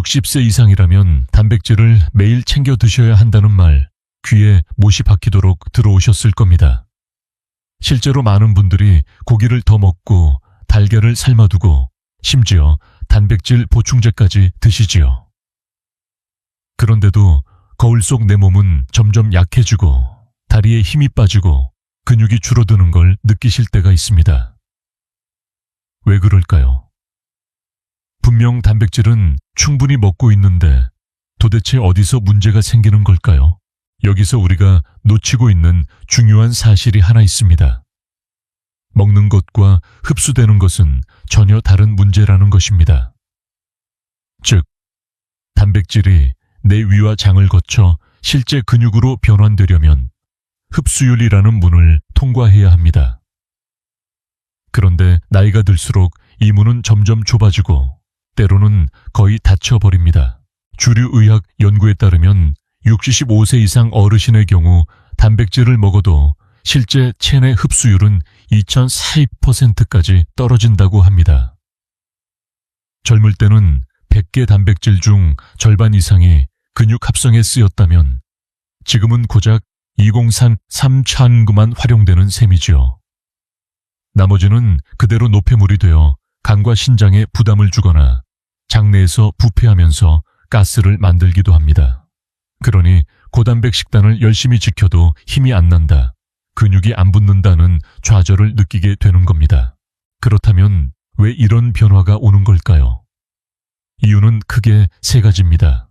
60세 이상이라면 단백질을 매일 챙겨 드셔야 한다는 말 귀에 못이 박히도록 들어오셨을 겁니다. 실제로 많은 분들이 고기를 더 먹고 달걀을 삶아두고 심지어 단백질 보충제까지 드시지요. 그런데도 거울 속 내 몸은 점점 약해지고 다리에 힘이 빠지고 근육이 줄어드는 걸 느끼실 때가 있습니다. 왜 그럴까요? 분명 단백질은 충분히 먹고 있는데 도대체 어디서 문제가 생기는 걸까요? 여기서 우리가 놓치고 있는 중요한 사실이 하나 있습니다. 먹는 것과 흡수되는 것은 전혀 다른 문제라는 것입니다. 즉, 단백질이 내 위와 장을 거쳐 실제 근육으로 변환되려면 흡수율이라는 문을 통과해야 합니다. 그런데 나이가 들수록 이 문은 점점 좁아지고 때로는 거의 닫혀버립니다. 주류 의학 연구에 따르면 65세 이상 어르신의 경우 단백질을 먹어도 실제 체내 흡수율은 2040%까지 떨어진다고 합니다. 젊을 때는 100개 단백질 중 절반 이상이 근육 합성에 쓰였다면 지금은 고작 20산 3000g만 활용되는 셈이지요. 나머지는 그대로 노폐물이 되어 간과 신장에 부담을 주거나 장내에서 부패하면서 가스를 만들기도 합니다. 그러니 고단백 식단을 열심히 지켜도 힘이 안 난다, 근육이 안 붙는다는 좌절을 느끼게 되는 겁니다. 그렇다면 왜 이런 변화가 오는 걸까요? 이유는 크게 세 가지입니다.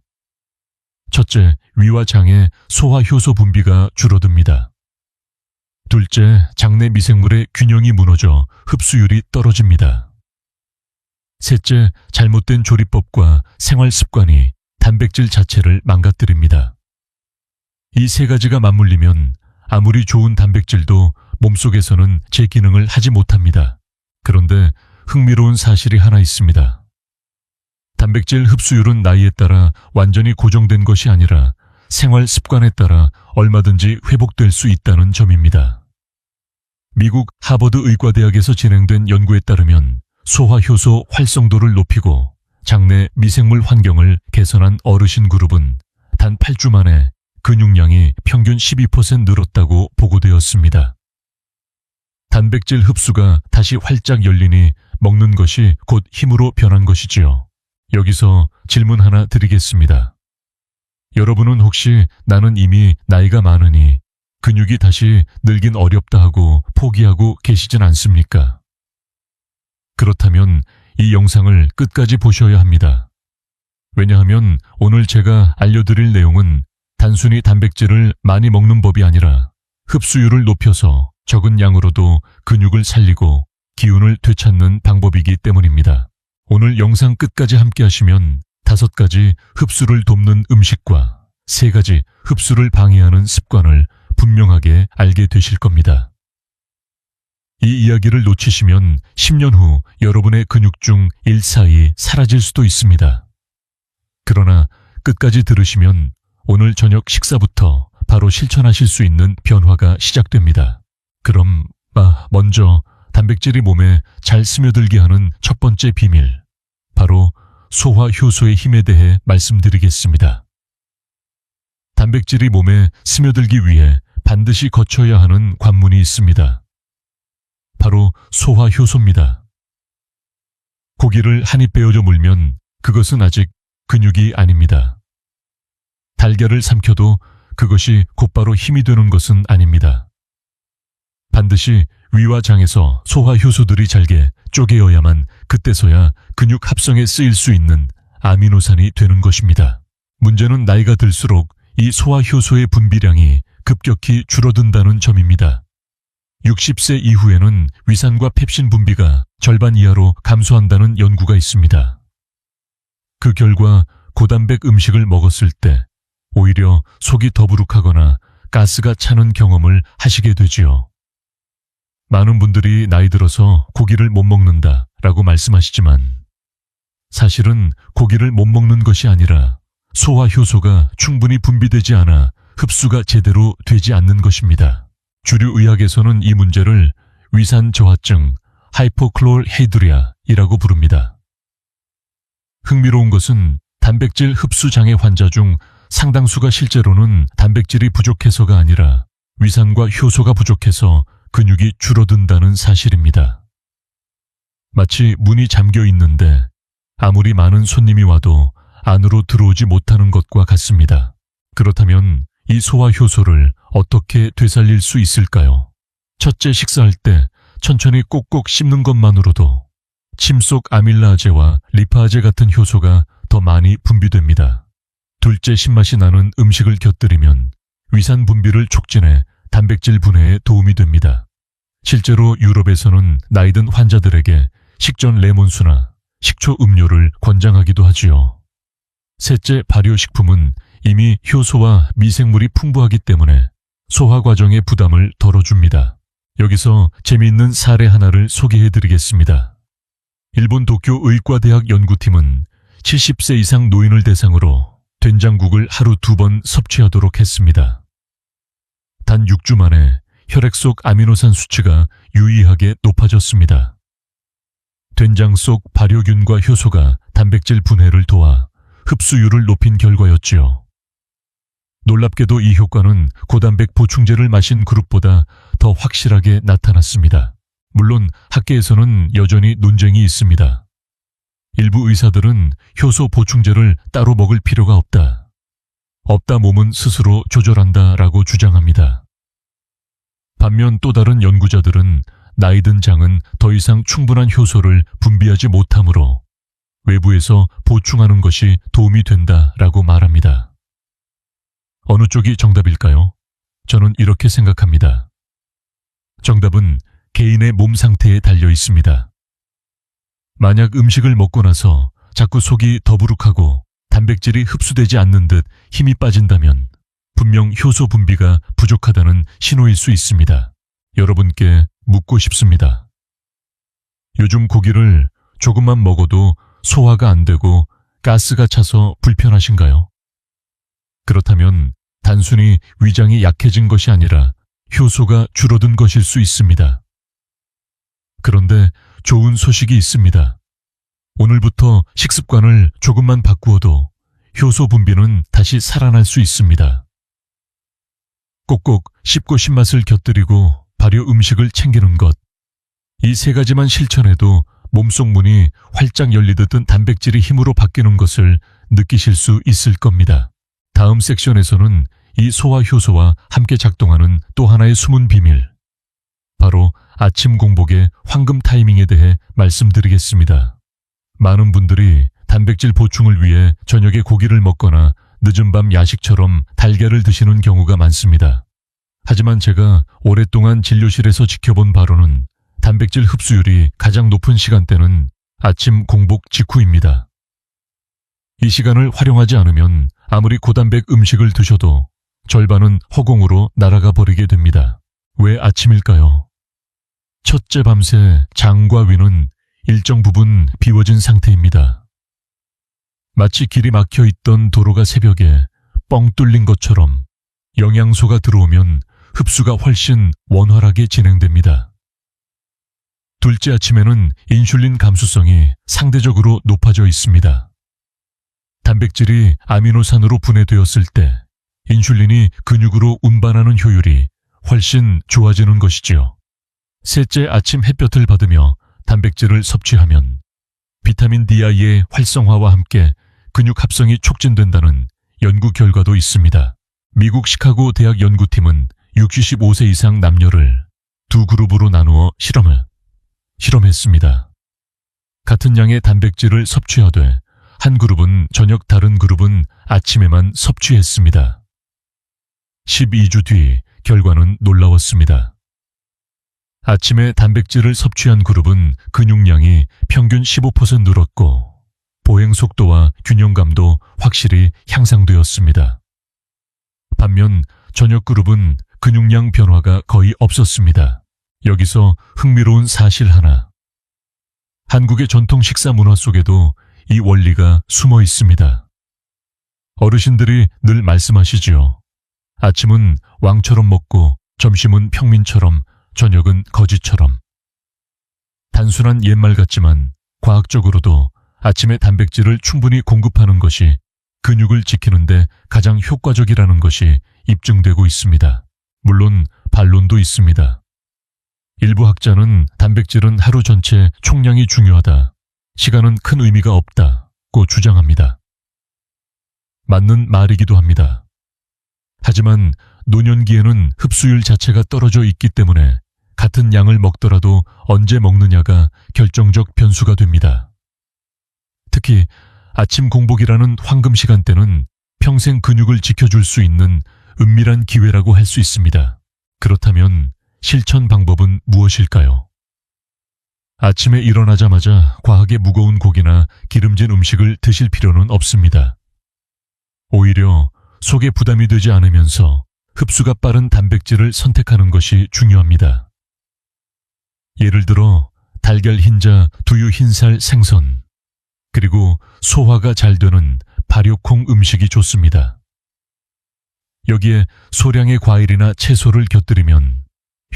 첫째, 위와 장의 소화 효소 분비가 줄어듭니다. 둘째, 장내 미생물의 균형이 무너져 흡수율이 떨어집니다. 셋째, 잘못된 조리법과 생활 습관이 단백질 자체를 망가뜨립니다. 이 세 가지가 맞물리면 아무리 좋은 단백질도 몸속에서는 제 기능을 하지 못합니다. 그런데 흥미로운 사실이 하나 있습니다. 단백질 흡수율은 나이에 따라 완전히 고정된 것이 아니라 생활 습관에 따라 얼마든지 회복될 수 있다는 점입니다. 미국 하버드 의과대학에서 진행된 연구에 따르면 소화효소 활성도를 높이고 장내 미생물 환경을 개선한 어르신 그룹은 단 8주 만에 근육량이 평균 12% 늘었다고 보고되었습니다. 단백질 흡수가 다시 활짝 열리니 먹는 것이 곧 힘으로 변한 것이지요. 여기서 질문 하나 드리겠습니다. 여러분은 혹시 나는 이미 나이가 많으니 근육이 다시 늘긴 어렵다 하고 포기하고 계시진 않습니까? 그렇다면 이 영상을 끝까지 보셔야 합니다. 왜냐하면 오늘 제가 알려드릴 내용은 단순히 단백질을 많이 먹는 법이 아니라 흡수율을 높여서 적은 양으로도 근육을 살리고 기운을 되찾는 방법이기 때문입니다. 오늘 영상 끝까지 함께 하시면 5가지 흡수를 돕는 음식과 3가지 흡수를 방해하는 습관을 분명하게 알게 되실 겁니다. 이 이야기를 놓치시면 10년 후 여러분의 근육 중 1/4이 사라질 수도 있습니다. 그러나 끝까지 들으시면 오늘 저녁 식사부터 바로 실천하실 수 있는 변화가 시작됩니다. 그럼 먼저 단백질이 몸에 잘 스며들게 하는 첫 번째 비밀, 바로 소화효소의 힘에 대해 말씀드리겠습니다. 단백질이 몸에 스며들기 위해 반드시 거쳐야 하는 관문이 있습니다. 바로 소화효소입니다. 고기를 한 입 베어져 물면 그것은 아직 근육이 아닙니다. 달걀을 삼켜도 그것이 곧바로 힘이 되는 것은 아닙니다. 반드시 위와 장에서 소화효소들이 잘게 쪼개어야만 그때서야 근육 합성에 쓰일 수 있는 아미노산이 되는 것입니다. 문제는 나이가 들수록 이 소화효소의 분비량이 급격히 줄어든다는 점입니다. 60세 이후에는 위산과 펩신 분비가 절반 이하로 감소한다는 연구가 있습니다. 그 결과 고단백 음식을 먹었을 때 오히려 속이 더부룩하거나 가스가 차는 경험을 하시게 되지요. 많은 분들이 나이 들어서 고기를 못 먹는다 라고 말씀하시지만 사실은 고기를 못 먹는 것이 아니라 소화효소가 충분히 분비되지 않아 흡수가 제대로 되지 않는 것입니다. 주류 의학에서는 이 문제를 위산 저하증, 하이포클로르히드리아이라고 부릅니다. 흥미로운 것은 단백질 흡수 장애 환자 중 상당수가 실제로는 단백질이 부족해서가 아니라 위산과 효소가 부족해서 근육이 줄어든다는 사실입니다. 마치 문이 잠겨 있는데 아무리 많은 손님이 와도 안으로 들어오지 못하는 것과 같습니다. 그렇다면 이 소화 효소를 어떻게 되살릴 수 있을까요? 첫째, 식사할 때 천천히 꼭꼭 씹는 것만으로도 침 속 아밀라아제와 리파아제 같은 효소가 더 많이 분비됩니다. 둘째, 신맛이 나는 음식을 곁들이면 위산 분비를 촉진해 단백질 분해에 도움이 됩니다. 실제로 유럽에서는 나이 든 환자들에게 식전 레몬수나 식초 음료를 권장하기도 하지요. 셋째, 발효식품은 이미 효소와 미생물이 풍부하기 때문에 소화 과정의 부담을 덜어줍니다. 여기서 재미있는 사례 하나를 소개해드리겠습니다. 일본 도쿄 의과대학 연구팀은 70세 이상 노인을 대상으로 된장국을 하루 2번 섭취하도록 했습니다. 단 6주 만에 혈액 속 아미노산 수치가 유의하게 높아졌습니다. 된장 속 발효균과 효소가 단백질 분해를 도와 흡수율을 높인 결과였지요. 놀랍게도 이 효과는 고단백 보충제를 마신 그룹보다 더 확실하게 나타났습니다. 물론 학계에서는 여전히 논쟁이 있습니다. 일부 의사들은 효소 보충제를 따로 먹을 필요가 없다. 없다 몸은 스스로 조절한다라고 주장합니다. 반면 또 다른 연구자들은 나이 든 장은 더 이상 충분한 효소를 분비하지 못하므로 외부에서 보충하는 것이 도움이 된다라고 말합니다. 어느 쪽이 정답일까요? 저는 이렇게 생각합니다. 정답은 개인의 몸 상태에 달려 있습니다. 만약 음식을 먹고 나서 자꾸 속이 더부룩하고 단백질이 흡수되지 않는 듯 힘이 빠진다면 분명 효소 분비가 부족하다는 신호일 수 있습니다. 여러분께 묻고 싶습니다. 요즘 고기를 조금만 먹어도 소화가 안 되고 가스가 차서 불편하신가요? 그렇다면 단순히 위장이 약해진 것이 아니라 효소가 줄어든 것일 수 있습니다. 그런데 좋은 소식이 있습니다. 오늘부터 식습관을 조금만 바꾸어도 효소 분비는 다시 살아날 수 있습니다. 꼭꼭 씹고 신맛을 곁들이고 발효 음식을 챙기는 것. 이 세 가지만 실천해도 몸속 문이 활짝 열리듯 단백질이 힘으로 바뀌는 것을 느끼실 수 있을 겁니다. 다음 섹션에서는 이 소화 효소와 함께 작동하는 또 하나의 숨은 비밀, 바로 아침 공복의 황금 타이밍에 대해 말씀드리겠습니다. 많은 분들이 단백질 보충을 위해 저녁에 고기를 먹거나 늦은 밤 야식처럼 달걀을 드시는 경우가 많습니다. 하지만 제가 오랫동안 진료실에서 지켜본 바로는 단백질 흡수율이 가장 높은 시간대는 아침 공복 직후입니다. 이 시간을 활용하지 않으면 아무리 고단백 음식을 드셔도 절반은 허공으로 날아가 버리게 됩니다. 왜 아침일까요? 첫째, 밤새 장과 위는 일정 부분 비워진 상태입니다. 마치 길이 막혀 있던 도로가 새벽에 뻥 뚫린 것처럼 영양소가 들어오면 흡수가 훨씬 원활하게 진행됩니다. 둘째, 아침에는 인슐린 감수성이 상대적으로 높아져 있습니다. 단백질이 아미노산으로 분해되었을 때 인슐린이 근육으로 운반하는 효율이 훨씬 좋아지는 것이지요. 셋째, 아침 햇볕을 받으며 단백질을 섭취하면 비타민 D의 활성화와 함께 근육 합성이 촉진된다는 연구 결과도 있습니다. 미국 시카고 대학 연구팀은 65세 이상 남녀를 두 그룹으로 나누어 실험했습니다. 같은 양의 단백질을 섭취하되 한 그룹은 저녁, 다른 그룹은 아침에만 섭취했습니다. 12주 뒤 결과는 놀라웠습니다. 아침에 단백질을 섭취한 그룹은 근육량이 평균 15% 늘었고 보행 속도와 균형감도 확실히 향상되었습니다. 반면 저녁 그룹은 근육량 변화가 거의 없었습니다. 여기서 흥미로운 사실 하나. 한국의 전통 식사 문화 속에도 이 원리가 숨어 있습니다. 어르신들이 늘 말씀하시지요. 아침은 왕처럼 먹고 점심은 평민처럼 저녁은 거지처럼. 단순한 옛말 같지만 과학적으로도 아침에 단백질을 충분히 공급하는 것이 근육을 지키는데 가장 효과적이라는 것이 입증되고 있습니다. 물론 반론도 있습니다. 일부 학자는 단백질은 하루 전체 총량이 중요하다, 시간은 큰 의미가 없다고 주장합니다. 맞는 말이기도 합니다. 하지만 노년기에는 흡수율 자체가 떨어져 있기 때문에 같은 양을 먹더라도 언제 먹느냐가 결정적 변수가 됩니다. 특히 아침 공복이라는 황금 시간대는 평생 근육을 지켜줄 수 있는 은밀한 기회라고 할 수 있습니다. 그렇다면 실천 방법은 무엇일까요? 아침에 일어나자마자 과하게 무거운 고기나 기름진 음식을 드실 필요는 없습니다. 오히려 속에 부담이 되지 않으면서 흡수가 빠른 단백질을 선택하는 것이 중요합니다. 예를 들어 달걀 흰자, 두유 흰살 생선, 그리고 소화가 잘 되는 발효콩 음식이 좋습니다. 여기에 소량의 과일이나 채소를 곁들이면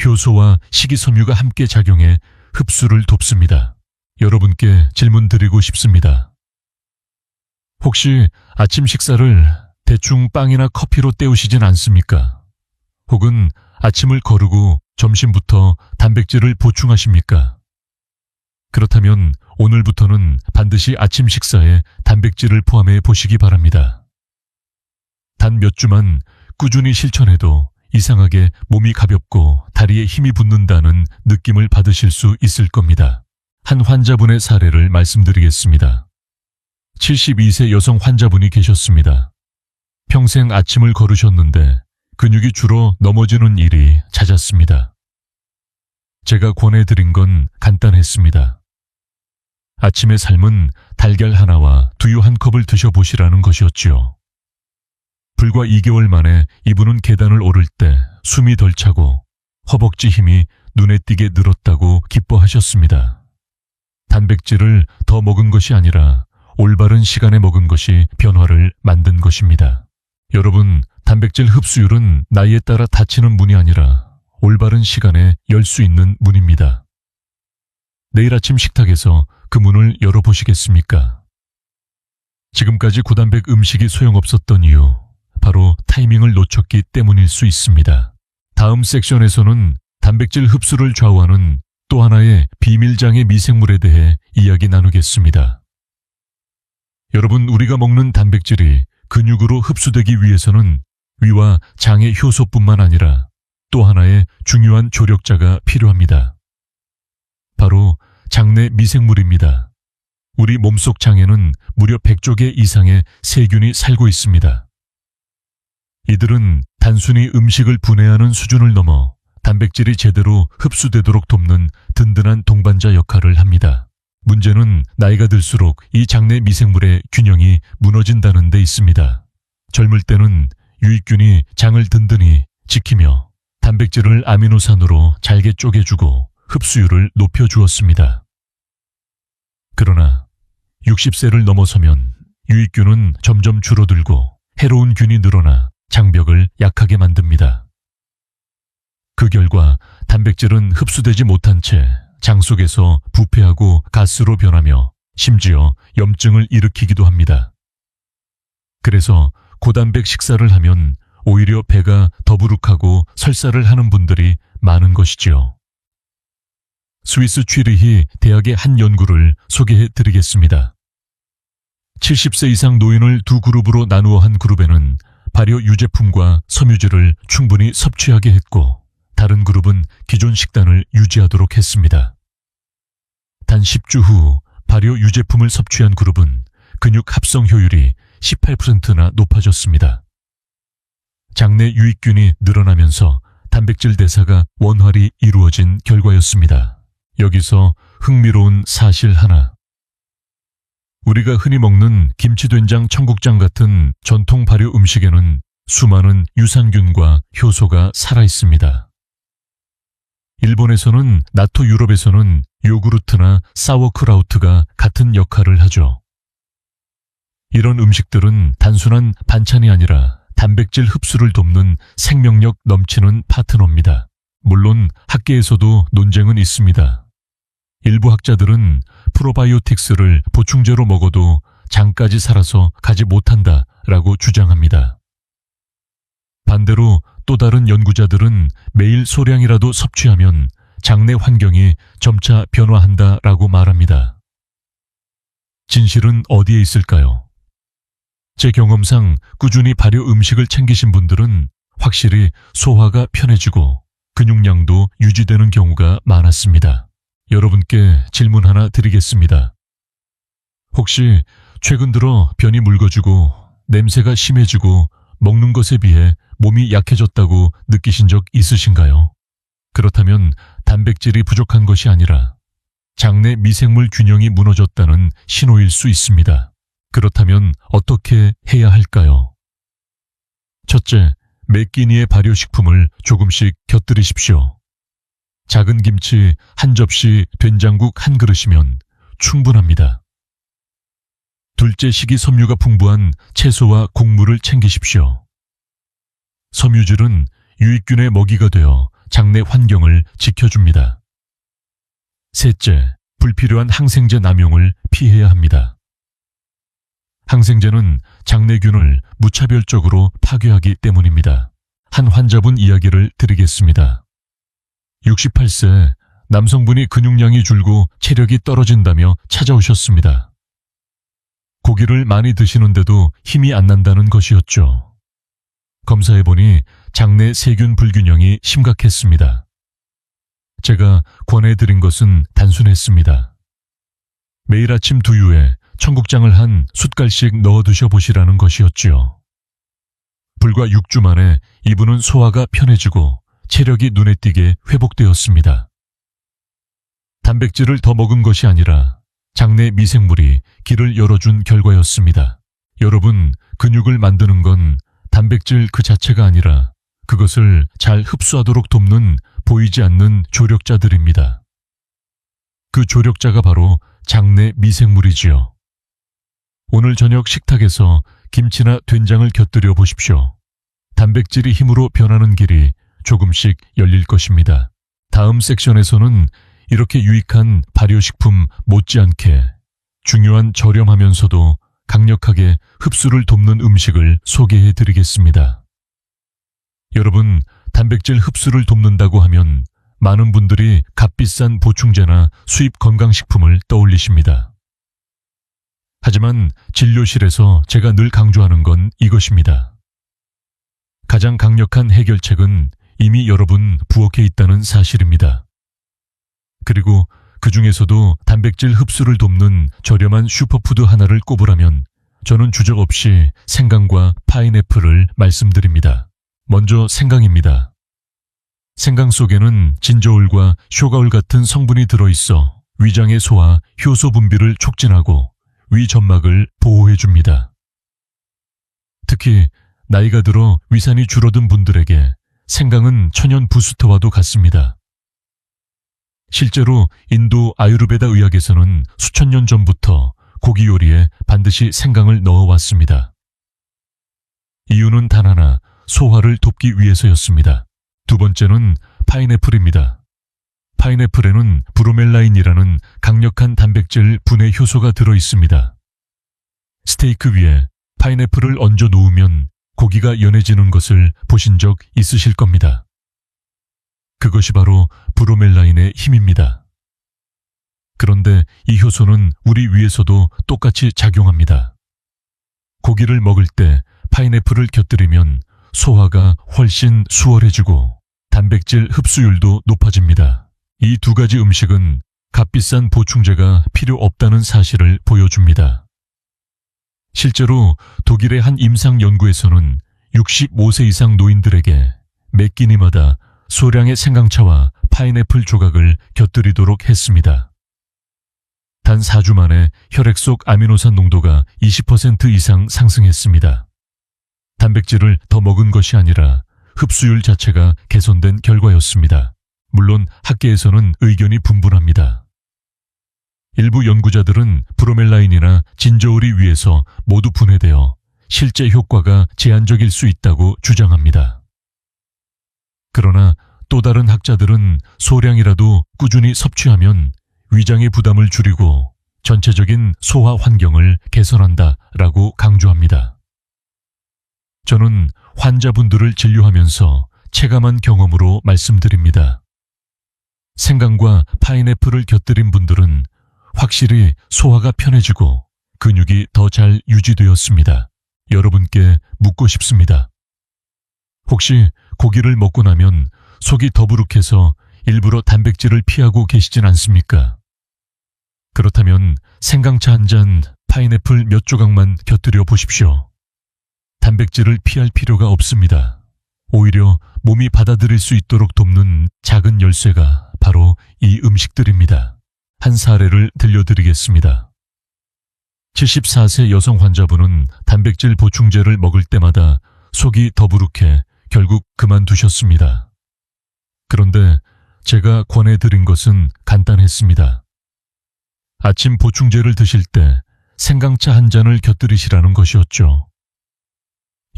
효소와 식이섬유가 함께 작용해 흡수를 돕습니다. 여러분께 질문 드리고 싶습니다. 혹시 아침 식사를 대충 빵이나 커피로 때우시진 않습니까? 혹은 아침을 거르고 점심부터 단백질을 보충하십니까? 그렇다면 오늘부터는 반드시 아침 식사에 단백질을 포함해 보시기 바랍니다. 단 몇 주만 꾸준히 실천해도 이상하게 몸이 가볍고 다리에 힘이 붙는다는 느낌을 받으실 수 있을 겁니다. 한 환자분의 사례를 말씀드리겠습니다. 72세 여성 환자분이 계셨습니다. 평생 아침을 걸으셨는데 근육이 줄어 넘어지는 일이 잦았습니다. 제가 권해드린 건 간단했습니다. 아침의 삶은 달걀 하나와 두유 한 컵을 드셔보시라는 것이었지요. 불과 2개월 만에 이분은 계단을 오를 때 숨이 덜 차고 허벅지 힘이 눈에 띄게 늘었다고 기뻐하셨습니다. 단백질을 더 먹은 것이 아니라 올바른 시간에 먹은 것이 변화를 만든 것입니다. 여러분, 단백질 흡수율은 나이에 따라 닫히는 문이 아니라 올바른 시간에 열 수 있는 문입니다. 내일 아침 식탁에서 그 문을 열어보시겠습니까? 지금까지 고단백 음식이 소용없었던 이유, 바로 타이밍을 놓쳤기 때문일 수 있습니다. 다음 섹션에서는 단백질 흡수를 좌우하는 또 하나의 비밀장애 미생물에 대해 이야기 나누겠습니다. 여러분, 우리가 먹는 단백질이 근육으로 흡수되기 위해서는 위와 장의 효소뿐만 아니라 또 하나의 중요한 조력자가 필요합니다. 바로 장내 미생물입니다. 우리 몸속 장에는 무려 100조 개 이상의 세균이 살고 있습니다. 이들은 단순히 음식을 분해하는 수준을 넘어 단백질이 제대로 흡수되도록 돕는 든든한 동반자 역할을 합니다. 문제는 나이가 들수록 이 장내 미생물의 균형이 무너진다는 데 있습니다. 젊을 때는 유익균이 장을 든든히 지키며 단백질을 아미노산으로 잘게 쪼개주고 흡수율을 높여주었습니다. 그러나 60세를 넘어서면 유익균은 점점 줄어들고 해로운 균이 늘어나 장벽을 약하게 만듭니다. 그 결과 단백질은 흡수되지 못한 채 장 속에서 부패하고 가스로 변하며 심지어 염증을 일으키기도 합니다. 그래서 고단백 식사를 하면 오히려 배가 더부룩하고 설사를 하는 분들이 많은 것이지요. 스위스 취리히 대학의 한 연구를 소개해 드리겠습니다. 70세 이상 노인을 두 그룹으로 나누어 한 그룹에는 발효 유제품과 섬유질을 충분히 섭취하게 했고, 다른 그룹은 기존 식단을 유지하도록 했습니다. 단 10주 후 발효 유제품을 섭취한 그룹은 근육 합성 효율이 18%나 높아졌습니다. 장내 유익균이 늘어나면서 단백질 대사가 원활히 이루어진 결과였습니다. 여기서 흥미로운 사실 하나. 우리가 흔히 먹는 김치된장, 청국장 같은 전통 발효 음식에는 수많은 유산균과 효소가 살아있습니다. 일본에서는 나토, 유럽에서는 요구르트나 사워크라우트가 같은 역할을 하죠. 이런 음식들은 단순한 반찬이 아니라 단백질 흡수를 돕는 생명력 넘치는 파트너입니다. 물론 학계에서도 논쟁은 있습니다. 일부 학자들은 프로바이오틱스를 보충제로 먹어도 장까지 살아서 가지 못한다라고 주장합니다. 반대로 또 다른 연구자들은 매일 소량이라도 섭취하면 장내 환경이 점차 변화한다라고 말합니다. 진실은 어디에 있을까요? 제 경험상 꾸준히 발효 음식을 챙기신 분들은 확실히 소화가 편해지고 근육량도 유지되는 경우가 많았습니다. 여러분께 질문 하나 드리겠습니다. 혹시 최근 들어 변이 묽어지고 냄새가 심해지고 먹는 것에 비해 몸이 약해졌다고 느끼신 적 있으신가요? 그렇다면 단백질이 부족한 것이 아니라 장내 미생물 균형이 무너졌다는 신호일 수 있습니다. 그렇다면 어떻게 해야 할까요? 첫째, 매 끼니의 발효식품을 조금씩 곁들이십시오. 작은 김치 한 접시, 된장국 한 그릇이면 충분합니다. 둘째, 식이섬유가 풍부한 채소와 곡물을 챙기십시오. 섬유질은 유익균의 먹이가 되어 장내 환경을 지켜줍니다. 셋째, 불필요한 항생제 남용을 피해야 합니다. 항생제는 장내균을 무차별적으로 파괴하기 때문입니다. 한 환자분 이야기를 드리겠습니다. 68세 남성분이 근육량이 줄고 체력이 떨어진다며 찾아오셨습니다. 고기를 많이 드시는데도 힘이 안 난다는 것이었죠. 검사해보니 장내 세균 불균형이 심각했습니다. 제가 권해드린 것은 단순했습니다. 매일 아침 두유에 청국장을 한 숟갈씩 넣어 드셔보시라는 것이었지요. 불과 6주 만에 이분은 소화가 편해지고 체력이 눈에 띄게 회복되었습니다. 단백질을 더 먹은 것이 아니라 장내 미생물이 길을 열어준 결과였습니다. 여러분, 근육을 만드는 건 단백질 그 자체가 아니라 그것을 잘 흡수하도록 돕는 보이지 않는 조력자들입니다. 그 조력자가 바로 장내 미생물이지요. 오늘 저녁 식탁에서 김치나 된장을 곁들여 보십시오. 단백질이 힘으로 변하는 길이 조금씩 열릴 것입니다. 다음 섹션에서는 이렇게 유익한 발효식품 못지않게 중요한 저렴하면서도 강력하게 흡수를 돕는 음식을 소개해 드리겠습니다. 여러분, 단백질 흡수를 돕는다고 하면 많은 분들이 값비싼 보충제나 수입 건강식품을 떠올리십니다. 하지만 진료실에서 제가 늘 강조하는 건 이것입니다. 가장 강력한 해결책은 이미 여러분 부엌에 있다는 사실입니다. 그리고 그 중에서도 단백질 흡수를 돕는 저렴한 슈퍼푸드 하나를 꼽으라면 저는 주저 없이 생강과 파인애플을 말씀드립니다. 먼저 생강입니다. 생강 속에는 진저올과 쇼가올 같은 성분이 들어있어 위장의 소화, 효소 분비를 촉진하고 위 점막을 보호해줍니다. 특히 나이가 들어 위산이 줄어든 분들에게 생강은 천연 부스터와도 같습니다. 실제로 인도 아유르베다 의학에서는 수천 년 전부터 고기 요리에 반드시 생강을 넣어왔습니다. 이유는 단 하나, 소화를 돕기 위해서였습니다. 두 번째는 파인애플입니다. 파인애플에는 브로멜라인이라는 강력한 단백질 분해 효소가 들어있습니다. 스테이크 위에 파인애플을 얹어 놓으면 고기가 연해지는 것을 보신 적 있으실 겁니다. 그것이 바로 브로멜라인의 힘입니다. 그런데 이 효소는 우리 위에서도 똑같이 작용합니다. 고기를 먹을 때 파인애플을 곁들이면 소화가 훨씬 수월해지고 단백질 흡수율도 높아집니다. 이 두 가지 음식은 값비싼 보충제가 필요 없다는 사실을 보여줍니다. 실제로 독일의 한 임상 연구에서는 65세 이상 노인들에게 매 끼니마다 소량의 생강차와 파인애플 조각을 곁들이도록 했습니다. 단 4주 만에 혈액 속 아미노산 농도가 20% 이상 상승했습니다. 단백질을 더 먹은 것이 아니라 흡수율 자체가 개선된 결과였습니다. 물론 학계에서는 의견이 분분합니다. 일부 연구자들은 브로멜라인이나 진저올이 위에서 모두 분해되어 실제 효과가 제한적일 수 있다고 주장합니다. 그러나 또 다른 학자들은 소량이라도 꾸준히 섭취하면 위장의 부담을 줄이고 전체적인 소화 환경을 개선한다라고 강조합니다. 저는 환자분들을 진료하면서 체감한 경험으로 말씀드립니다. 생강과 파인애플을 곁들인 분들은 확실히 소화가 편해지고 근육이 더 잘 유지되었습니다. 여러분께 묻고 싶습니다. 혹시 고기를 먹고 나면 속이 더부룩해서 일부러 단백질을 피하고 계시진 않습니까? 그렇다면 생강차 한 잔, 파인애플 몇 조각만 곁들여 보십시오. 단백질을 피할 필요가 없습니다. 오히려 몸이 받아들일 수 있도록 돕는 작은 열쇠가 바로 이 음식들입니다. 한 사례를 들려드리겠습니다. 74세 여성 환자분은 단백질 보충제를 먹을 때마다 속이 더부룩해 결국 그만두셨습니다. 그런데 제가 권해드린 것은 간단했습니다. 아침 보충제를 드실 때 생강차 한 잔을 곁들이시라는 것이었죠.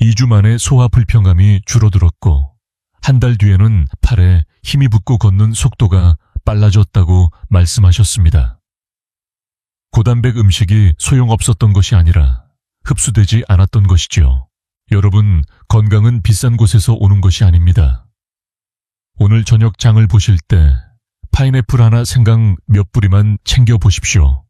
2주 만에 소화 불편감이 줄어들었고 한 달 뒤에는 팔에 힘이 붙고 걷는 속도가 빨라졌다고 말씀하셨습니다. 고단백 음식이 소용없었던 것이 아니라 흡수되지 않았던 것이지요. 여러분, 건강은 비싼 곳에서 오는 것이 아닙니다. 오늘 저녁 장을 보실 때 파인애플 하나 생강 몇 뿌리만 챙겨 보십시오.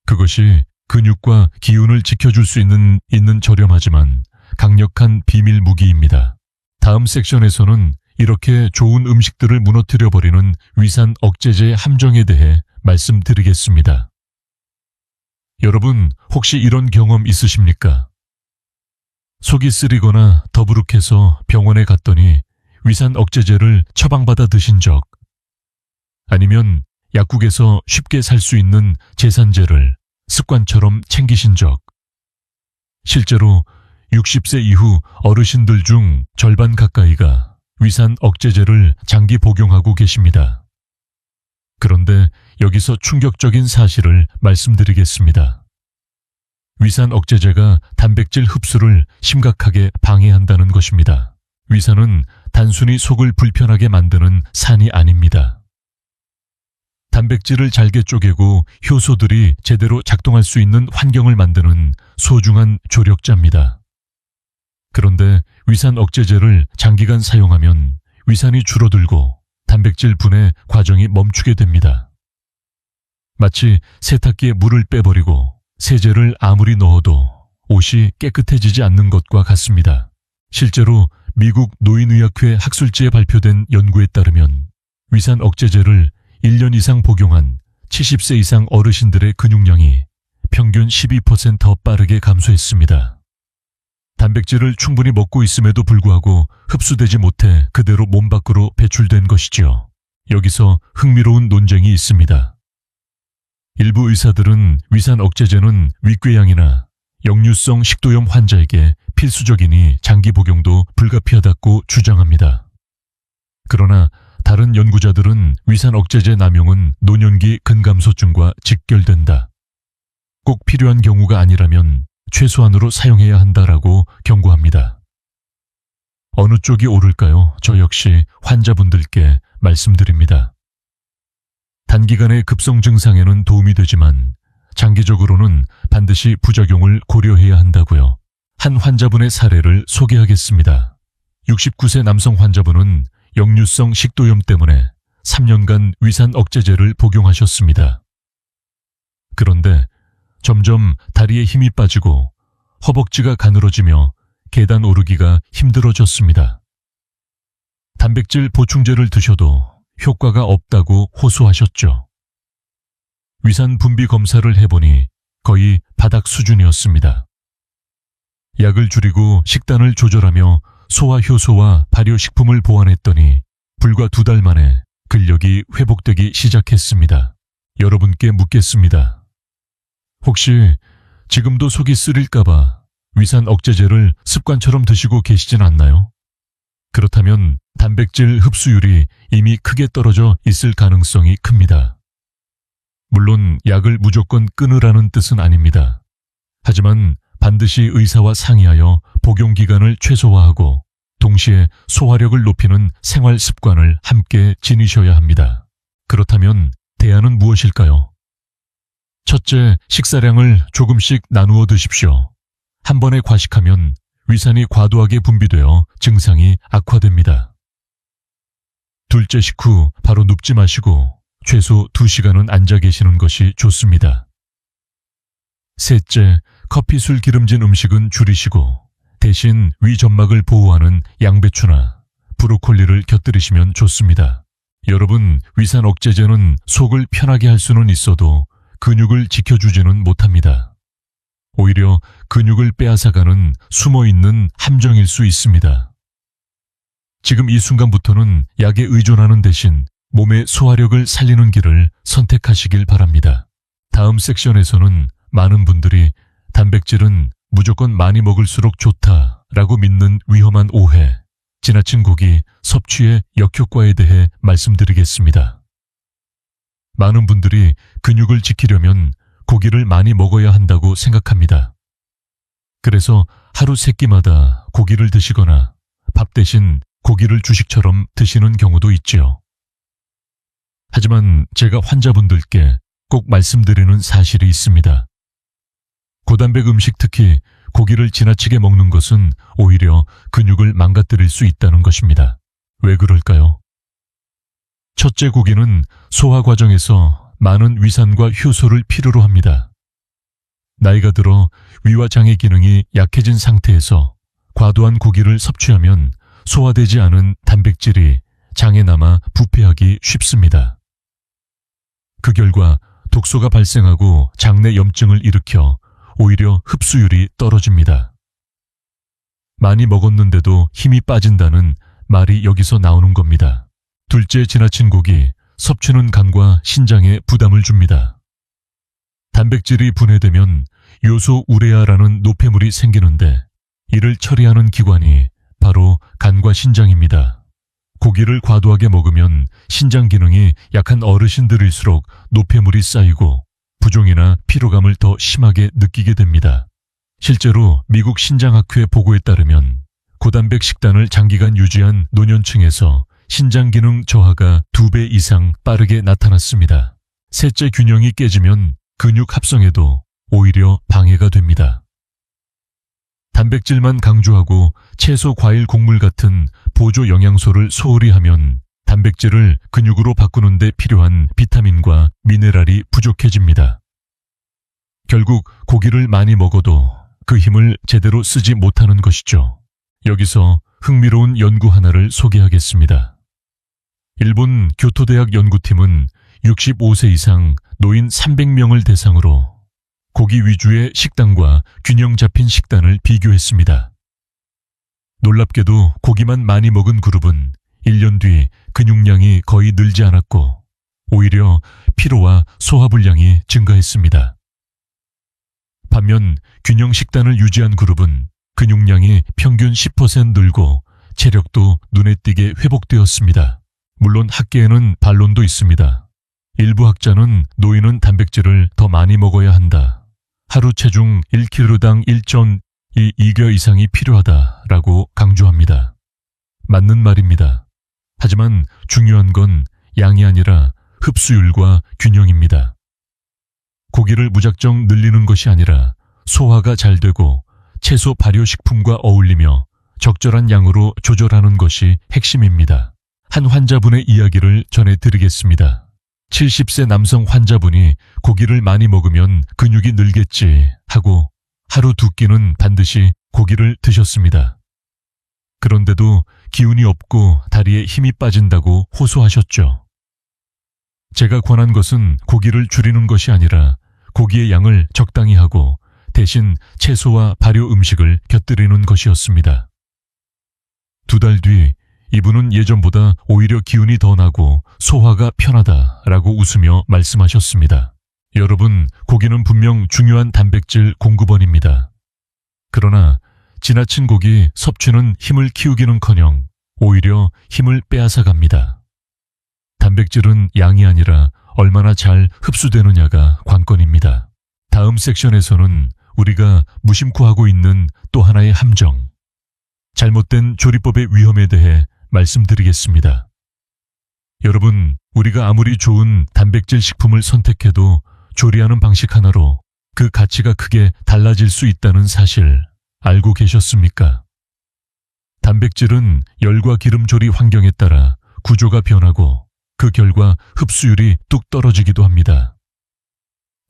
그것이 근육과 기운을 지켜줄 수 있는 저렴하지만 강력한 비밀 무기입니다. 다음 섹션에서는 이렇게 좋은 음식들을 무너뜨려버리는 위산 억제제의 함정에 대해 말씀드리겠습니다. 여러분, 혹시 이런 경험 있으십니까? 속이 쓰리거나 더부룩해서 병원에 갔더니 위산 억제제를 처방받아 드신 적, 아니면 약국에서 쉽게 살 수 있는 제산제를 습관처럼 챙기신 적, 실제로 60세 이후 어르신들 중 절반 가까이가 위산 억제제를 장기 복용하고 계십니다. 그런데 여기서 충격적인 사실을 말씀드리겠습니다. 위산 억제제가 단백질 흡수를 심각하게 방해한다는 것입니다. 위산은 단순히 속을 불편하게 만드는 산이 아닙니다. 단백질을 잘게 쪼개고 효소들이 제대로 작동할 수 있는 환경을 만드는 소중한 조력자입니다. 그런데 위산 억제제를 장기간 사용하면 위산이 줄어들고 단백질 분해 과정이 멈추게 됩니다. 마치 세탁기에 물을 빼버리고 세제를 아무리 넣어도 옷이 깨끗해지지 않는 것과 같습니다. 실제로 미국 노인의학회 학술지에 발표된 연구에 따르면 위산 억제제를 1년 이상 복용한 70세 이상 어르신들의 근육량이 평균 12% 더 빠르게 감소했습니다. 단백질을 충분히 먹고 있음에도 불구하고 흡수되지 못해 그대로 몸 밖으로 배출된 것이지요. 여기서 흥미로운 논쟁이 있습니다. 일부 의사들은 위산 억제제는 윗궤양이나 역류성 식도염 환자에게 필수적이니 장기 복용도 불가피하다고 주장합니다. 그러나 다른 연구자들은 위산 억제제 남용은 노년기 근감소증과 직결된다. 꼭 필요한 경우가 아니라면 최소한으로 사용해야 한다라고 경고합니다. 어느 쪽이 옳을까요? 저 역시 환자분들께 말씀드립니다. 단기간의 급성 증상에는 도움이 되지만 장기적으로는 반드시 부작용을 고려해야 한다고요. 한 환자분의 사례를 소개하겠습니다. 69세 남성 환자분은 역류성 식도염 때문에 3년간 위산 억제제를 복용하셨습니다. 그런데 점점 다리에 힘이 빠지고 허벅지가 가늘어지며 계단 오르기가 힘들어졌습니다. 단백질 보충제를 드셔도 효과가 없다고 호소하셨죠. 위산 분비 검사를 해보니 거의 바닥 수준이었습니다. 약을 줄이고 식단을 조절하며 소화 효소와 발효식품을 보완했더니 불과 2달 만에 근력이 회복되기 시작했습니다. 여러분께 묻겠습니다. 혹시 지금도 속이 쓰릴까봐 위산 억제제를 습관처럼 드시고 계시진 않나요? 그렇다면 단백질 흡수율이 이미 크게 떨어져 있을 가능성이 큽니다. 물론 약을 무조건 끊으라는 뜻은 아닙니다. 하지만 반드시 의사와 상의하여 복용 기간을 최소화하고 동시에 소화력을 높이는 생활 습관을 함께 지니셔야 합니다. 그렇다면 대안은 무엇일까요? 첫째, 식사량을 조금씩 나누어 드십시오. 한 번에 과식하면 위산이 과도하게 분비되어 증상이 악화됩니다. 둘째, 식후 바로 눕지 마시고 최소 2시간은 앉아 계시는 것이 좋습니다. 셋째, 커피, 술, 기름진 음식은 줄이시고 대신 위 점막을 보호하는 양배추나 브로콜리를 곁들이시면 좋습니다. 여러분, 위산 억제제는 속을 편하게 할 수는 있어도 근육을 지켜주지는 못합니다. 오히려 근육을 빼앗아가는 숨어있는 함정일 수 있습니다. 지금 이 순간부터는 약에 의존하는 대신 몸의 소화력을 살리는 길을 선택하시길 바랍니다. 다음 섹션에서는 많은 분들이 단백질은 무조건 많이 먹을수록 좋다라고 믿는 위험한 오해, 지나친 고기 섭취의 역효과에 대해 말씀드리겠습니다. 많은 분들이 근육을 지키려면 고기를 많이 먹어야 한다고 생각합니다. 그래서 하루 3끼마다 고기를 드시거나 밥 대신 고기를 주식처럼 드시는 경우도 있지요. 하지만 제가 환자분들께 꼭 말씀드리는 사실이 있습니다. 고단백 음식, 특히 고기를 지나치게 먹는 것은 오히려 근육을 망가뜨릴 수 있다는 것입니다. 왜 그럴까요? 첫째, 고기는 소화 과정에서 많은 위산과 효소를 필요로 합니다. 나이가 들어 위와 장의 기능이 약해진 상태에서 과도한 고기를 섭취하면 소화되지 않은 단백질이 장에 남아 부패하기 쉽습니다. 그 결과 독소가 발생하고 장내 염증을 일으켜 오히려 흡수율이 떨어집니다. 많이 먹었는데도 힘이 빠진다는 말이 여기서 나오는 겁니다. 둘째, 지나친 고기 섭취는 간과 신장에 부담을 줍니다. 단백질이 분해되면 요소 우레아라는 노폐물이 생기는데 이를 처리하는 기관이 바로 간과 신장입니다. 고기를 과도하게 먹으면 신장 기능이 약한 어르신들일수록 노폐물이 쌓이고 부종이나 피로감을 더 심하게 느끼게 됩니다. 실제로 미국 신장학회 보고에 따르면 고단백 식단을 장기간 유지한 노년층에서 신장 기능 저하가 2배 이상 빠르게 나타났습니다. 셋째, 균형이 깨지면 근육 합성에도 오히려 방해가 됩니다. 단백질만 강조하고 채소, 과일, 곡물 같은 보조 영양소를 소홀히 하면 단백질을 근육으로 바꾸는 데 필요한 비타민과 미네랄이 부족해집니다. 결국 고기를 많이 먹어도 그 힘을 제대로 쓰지 못하는 것이죠. 여기서 흥미로운 연구 하나를 소개하겠습니다. 일본 교토대학 연구팀은 65세 이상 노인 300명을 대상으로 고기 위주의 식단과 균형 잡힌 식단을 비교했습니다. 놀랍게도 고기만 많이 먹은 그룹은 1년 뒤 근육량이 거의 늘지 않았고 오히려 피로와 소화불량이 증가했습니다. 반면 균형 식단을 유지한 그룹은 근육량이 평균 10% 늘고 체력도 눈에 띄게 회복되었습니다. 물론 학계에는 반론도 있습니다. 일부 학자는 노인은 단백질을 더 많이 먹어야 한다. 하루 체중 1kg당 1.2g 이상이 필요하다라고 강조합니다. 맞는 말입니다. 하지만 중요한 건 양이 아니라 흡수율과 균형입니다. 고기를 무작정 늘리는 것이 아니라 소화가 잘 되고 채소 발효식품과 어울리며 적절한 양으로 조절하는 것이 핵심입니다. 한 환자분의 이야기를 전해드리겠습니다. 70세 남성 환자분이 고기를 많이 먹으면 근육이 늘겠지 하고 하루 2끼는 반드시 고기를 드셨습니다. 그런데도 기운이 없고 다리에 힘이 빠진다고 호소하셨죠. 제가 권한 것은 고기를 줄이는 것이 아니라 고기의 양을 적당히 하고 대신 채소와 발효 음식을 곁들이는 것이었습니다. 2달 뒤 이분은 예전보다 오히려 기운이 더 나고 소화가 편하다라고 웃으며 말씀하셨습니다. 여러분, 고기는 분명 중요한 단백질 공급원입니다. 그러나 지나친 고기 섭취는 힘을 키우기는커녕 오히려 힘을 빼앗아갑니다. 단백질은 양이 아니라 얼마나 잘 흡수되느냐가 관건입니다. 다음 섹션에서는 우리가 무심코 하고 있는 또 하나의 함정, 잘못된 조리법의 위험에 대해 말씀드리겠습니다. 여러분, 우리가 아무리 좋은 단백질 식품을 선택해도 조리하는 방식 하나로 그 가치가 크게 달라질 수 있다는 사실 알고 계셨습니까? 단백질은 열과 기름 조리 환경에 따라 구조가 변하고 그 결과 흡수율이 뚝 떨어지기도 합니다.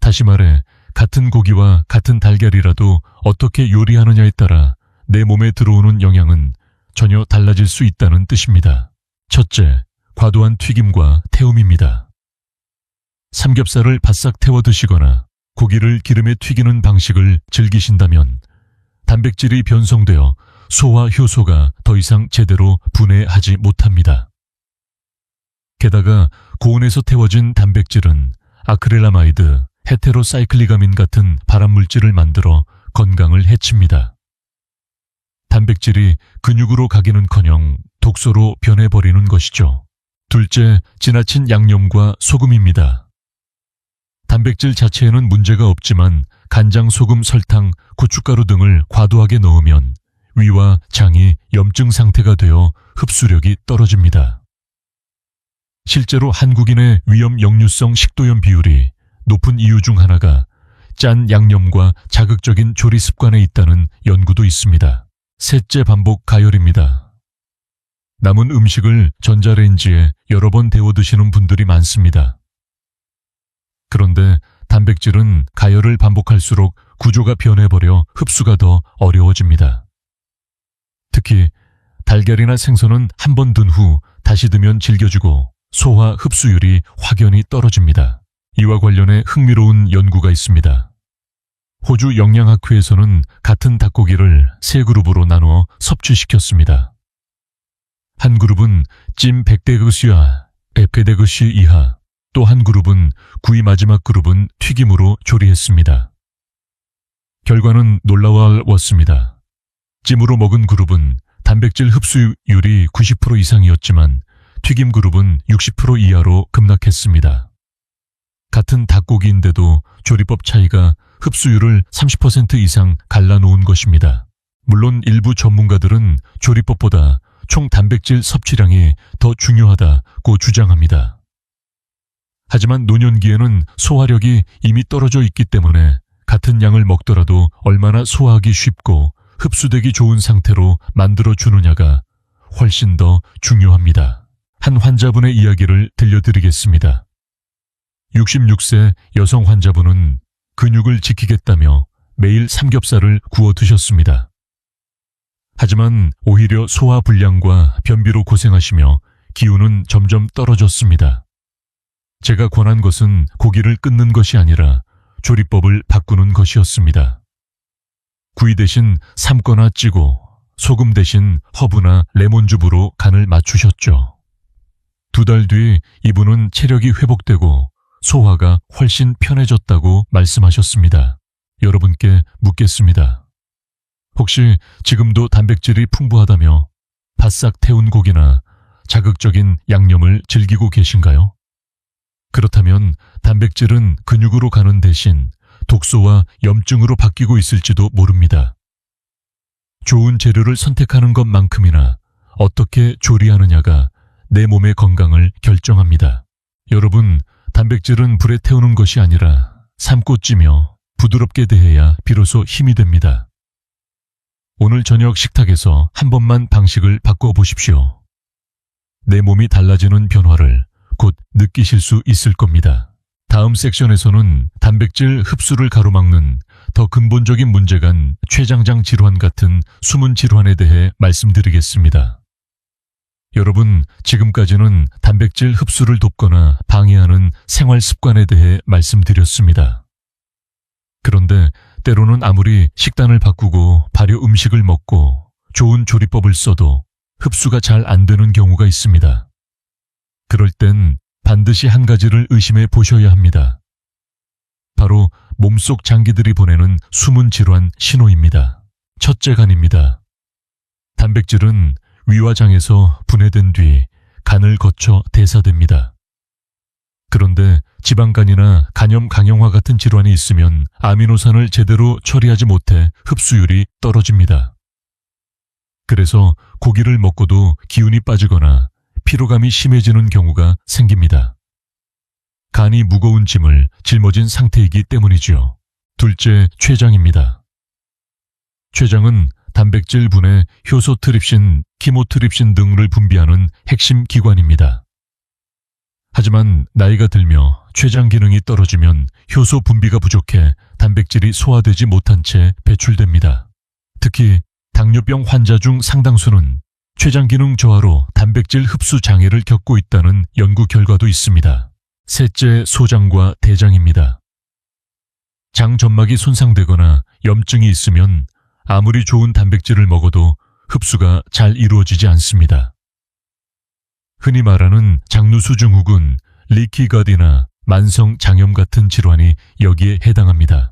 다시 말해, 같은 고기와 같은 달걀이라도 어떻게 요리하느냐에 따라 내 몸에 들어오는 영양은 전혀 달라질 수 있다는 뜻입니다. 첫째, 과도한 튀김과 태움입니다. 삼겹살을 바싹 태워 드시거나 고기를 기름에 튀기는 방식을 즐기신다면 단백질이 변성되어 소화 효소가 더 이상 제대로 분해하지 못합니다. 게다가 고온에서 태워진 단백질은 아크릴라마이드, 헤테로사이클리가민 같은 발암물질을 만들어 건강을 해칩니다. 단백질이 근육으로 가기는커녕 독소로 변해버리는 것이죠. 둘째, 지나친 양념과 소금입니다. 단백질 자체에는 문제가 없지만 간장, 소금, 설탕, 고춧가루 등을 과도하게 넣으면 위와 장이 염증 상태가 되어 흡수력이 떨어집니다. 실제로 한국인의 위험 역류성 식도염 비율이 높은 이유 중 하나가 짠 양념과 자극적인 조리 습관에 있다는 연구도 있습니다. 셋째, 반복 가열입니다. 남은 음식을 전자레인지에 여러 번 데워 드시는 분들이 많습니다. 그런데 단백질은 가열을 반복할수록 구조가 변해버려 흡수가 더 어려워집니다. 특히 달걀이나 생선은 한 번 든 후 다시 드면 질겨지고 소화 흡수율이 확연히 떨어집니다. 이와 관련해 흥미로운 연구가 있습니다. 호주 영양학회에서는 같은 닭고기를 세 그룹으로 나누어 섭취시켰습니다. 한 그룹은 찜 100데그시아, 100데그시 이하, 또 한 그룹은 구이 마지막 그룹은 튀김으로 조리했습니다. 결과는 놀라웠습니다. 찜으로 먹은 그룹은 단백질 흡수율이 90% 이상이었지만 튀김 그룹은 60% 이하로 급락했습니다. 같은 닭고기인데도 조리법 차이가 흡수율을 30% 이상 갈라놓은 것입니다. 물론 일부 전문가들은 조리법보다 총 단백질 섭취량이 더 중요하다고 주장합니다. 하지만 노년기에는 소화력이 이미 떨어져 있기 때문에 같은 양을 먹더라도 얼마나 소화하기 쉽고 흡수되기 좋은 상태로 만들어주느냐가 훨씬 더 중요합니다. 한 환자분의 이야기를 들려드리겠습니다. 66세 여성 환자분은 근육을 지키겠다며 매일 삼겹살을 구워 드셨습니다. 하지만 오히려 소화 불량과 변비로 고생하시며 기운은 점점 떨어졌습니다. 제가 권한 것은 고기를 끊는 것이 아니라 조리법을 바꾸는 것이었습니다. 구이 대신 삶거나 찌고 소금 대신 허브나 레몬즙으로 간을 맞추셨죠. 2달 뒤 이분은 체력이 회복되고 소화가 훨씬 편해졌다고 말씀하셨습니다. 여러분께 묻겠습니다. 혹시 지금도 단백질이 풍부하다며 바싹 태운 고기나 자극적인 양념을 즐기고 계신가요? 그렇다면 단백질은 근육으로 가는 대신 독소와 염증으로 바뀌고 있을지도 모릅니다. 좋은 재료를 선택하는 것만큼이나 어떻게 조리하느냐가 내 몸의 건강을 결정합니다. 여러분, 단백질은 불에 태우는 것이 아니라 삶고 찌며 부드럽게 대해야 비로소 힘이 됩니다. 오늘 저녁 식탁에서 한 번만 방식을 바꿔보십시오. 내 몸이 달라지는 변화를 곧 느끼실 수 있을 겁니다. 다음 섹션에서는 단백질 흡수를 가로막는 더 근본적인 문제간 췌장장 질환 같은 숨은 질환에 대해 말씀드리겠습니다. 여러분, 지금까지는 단백질 흡수를 돕거나 방해하는 생활 습관에 대해 말씀드렸습니다. 그런데 때로는 아무리 식단을 바꾸고 발효 음식을 먹고 좋은 조리법을 써도 흡수가 잘 안 되는 경우가 있습니다. 그럴 땐 반드시 한 가지를 의심해 보셔야 합니다. 바로 몸속 장기들이 보내는 숨은 질환 신호입니다. 첫째, 간입니다. 단백질은 위와 장에서 분해된 뒤 간을 거쳐 대사됩니다. 그런데 지방간이나 간염 강형화 같은 질환이 있으면 아미노산을 제대로 처리하지 못해 흡수율이 떨어집니다. 그래서 고기를 먹고도 기운이 빠지거나 피로감이 심해지는 경우가 생깁니다. 간이 무거운 짐을 짊어진 상태이기 때문이지요. 둘째, 췌장입니다. 췌장은 단백질 분해, 효소 트립신, 키모트립신 등을 분비하는 핵심 기관입니다. 하지만 나이가 들며 췌장 기능이 떨어지면 효소 분비가 부족해 단백질이 소화되지 못한 채 배출됩니다. 특히 당뇨병 환자 중 상당수는 췌장 기능 저하로 단백질 흡수 장애를 겪고 있다는 연구 결과도 있습니다. 셋째, 소장과 대장입니다. 장 점막이 손상되거나 염증이 있으면 아무리 좋은 단백질을 먹어도 흡수가 잘 이루어지지 않습니다. 흔히 말하는 장루수증후군, 리키가디나 만성 장염 같은 질환이 여기에 해당합니다.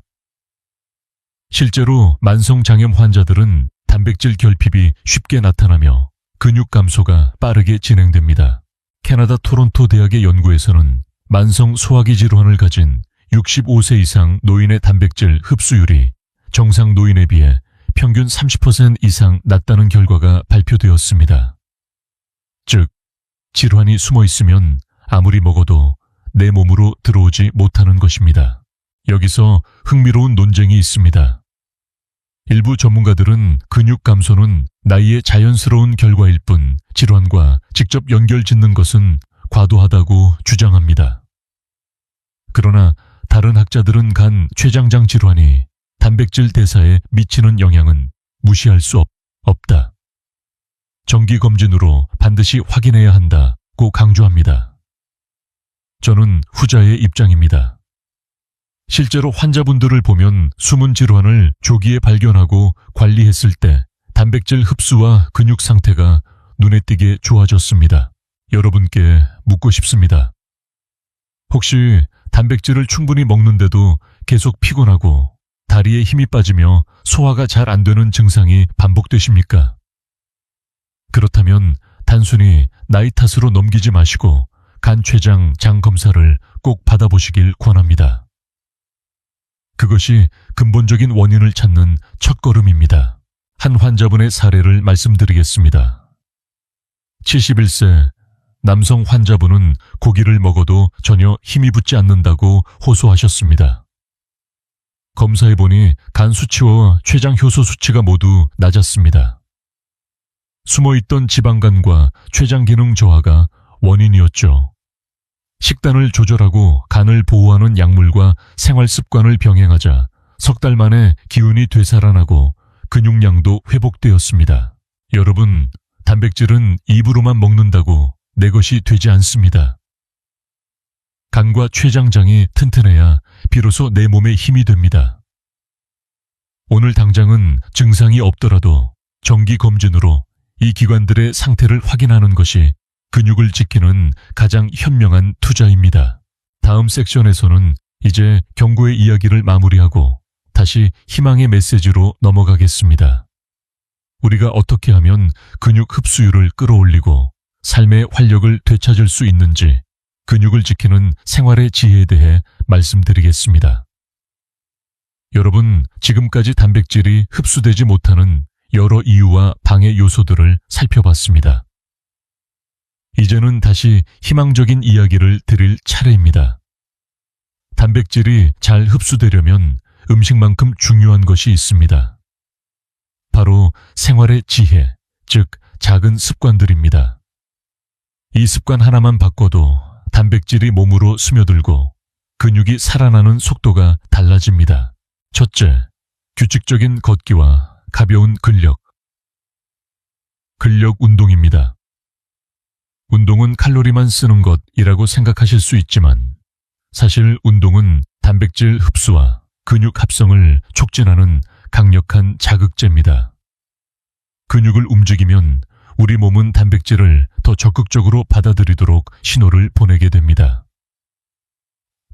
실제로 만성 장염 환자들은 단백질 결핍이 쉽게 나타나며 근육 감소가 빠르게 진행됩니다. 캐나다 토론토 대학의 연구에서는 만성 소화기 질환을 가진 65세 이상 노인의 단백질 흡수율이 정상 노인에 비해 평균 30% 이상 낮다는 결과가 발표되었습니다. 즉, 질환이 숨어 있으면 아무리 먹어도 내 몸으로 들어오지 못하는 것입니다. 여기서 흥미로운 논쟁이 있습니다. 일부 전문가들은 근육 감소는 나이의 자연스러운 결과일 뿐 질환과 직접 연결 짓는 것은 과도하다고 주장합니다. 그러나 다른 학자들은 간 췌장장 질환이 단백질 대사에 미치는 영향은 무시할 수 없다. 정기검진으로 반드시 확인해야 한다고 강조합니다. 저는 후자의 입장입니다. 실제로 환자분들을 보면 숨은 질환을 조기에 발견하고 관리했을 때 단백질 흡수와 근육 상태가 눈에 띄게 좋아졌습니다. 여러분께 묻고 싶습니다. 혹시 단백질을 충분히 먹는데도 계속 피곤하고 다리에 힘이 빠지며 소화가 잘 안 되는 증상이 반복되십니까? 그렇다면 단순히 나이 탓으로 넘기지 마시고 간 췌장 장 검사를 꼭 받아보시길 권합니다. 그것이 근본적인 원인을 찾는 첫걸음입니다. 한 환자분의 사례를 말씀드리겠습니다. 71세 남성 환자분은 고기를 먹어도 전혀 힘이 붙지 않는다고 호소하셨습니다. 검사해보니 간 수치와 췌장 효소 수치가 모두 낮았습니다. 숨어있던 지방간과 췌장 기능 저하가 원인이었죠. 식단을 조절하고 간을 보호하는 약물과 생활 습관을 병행하자 석 달 만에 기운이 되살아나고 근육량도 회복되었습니다. 여러분, 단백질은 입으로만 먹는다고 내 것이 되지 않습니다. 간과 췌장장이 튼튼해야 비로소 내 몸에 힘이 됩니다. 오늘 당장은 증상이 없더라도 정기검진으로 이 기관들의 상태를 확인하는 것이 근육을 지키는 가장 현명한 투자입니다. 다음 섹션에서는 이제 경고의 이야기를 마무리하고 다시 희망의 메시지로 넘어가겠습니다. 우리가 어떻게 하면 근육 흡수율을 끌어올리고 삶의 활력을 되찾을 수 있는지 근육을 지키는 생활의 지혜에 대해 말씀드리겠습니다. 여러분, 지금까지 단백질이 흡수되지 못하는 여러 이유와 방해 요소들을 살펴봤습니다. 이제는 다시 희망적인 이야기를 드릴 차례입니다. 단백질이 잘 흡수되려면 음식만큼 중요한 것이 있습니다. 바로 생활의 지혜, 즉 작은 습관들입니다. 이 습관 하나만 바꿔도 단백질이 몸으로 스며들고 근육이 살아나는 속도가 달라집니다. 첫째, 규칙적인 걷기와 가벼운 근력 운동입니다. 운동은 칼로리만 쓰는 것이라고 생각하실 수 있지만 사실 운동은 단백질 흡수와 근육 합성을 촉진하는 강력한 자극제입니다. 근육을 움직이면 우리 몸은 단백질을 더 적극적으로 받아들이도록 신호를 보내게 됩니다.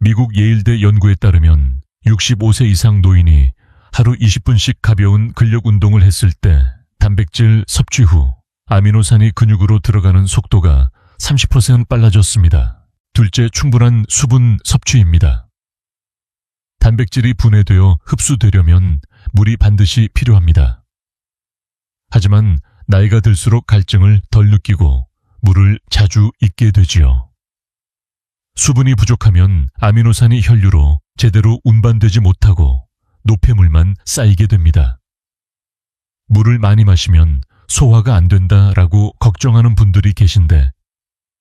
미국 예일대 연구에 따르면 65세 이상 노인이 하루 20분씩 가벼운 근력 운동을 했을 때 단백질 섭취 후 아미노산이 근육으로 들어가는 속도가 30% 빨라졌습니다. 둘째, 충분한 수분 섭취입니다. 단백질이 분해되어 흡수되려면 물이 반드시 필요합니다. 하지만 나이가 들수록 갈증을 덜 느끼고 물을 자주 잊게 되지요. 수분이 부족하면 아미노산이 혈류로 제대로 운반되지 못하고 노폐물만 쌓이게 됩니다. 물을 많이 마시면 소화가 안 된다라고 걱정하는 분들이 계신데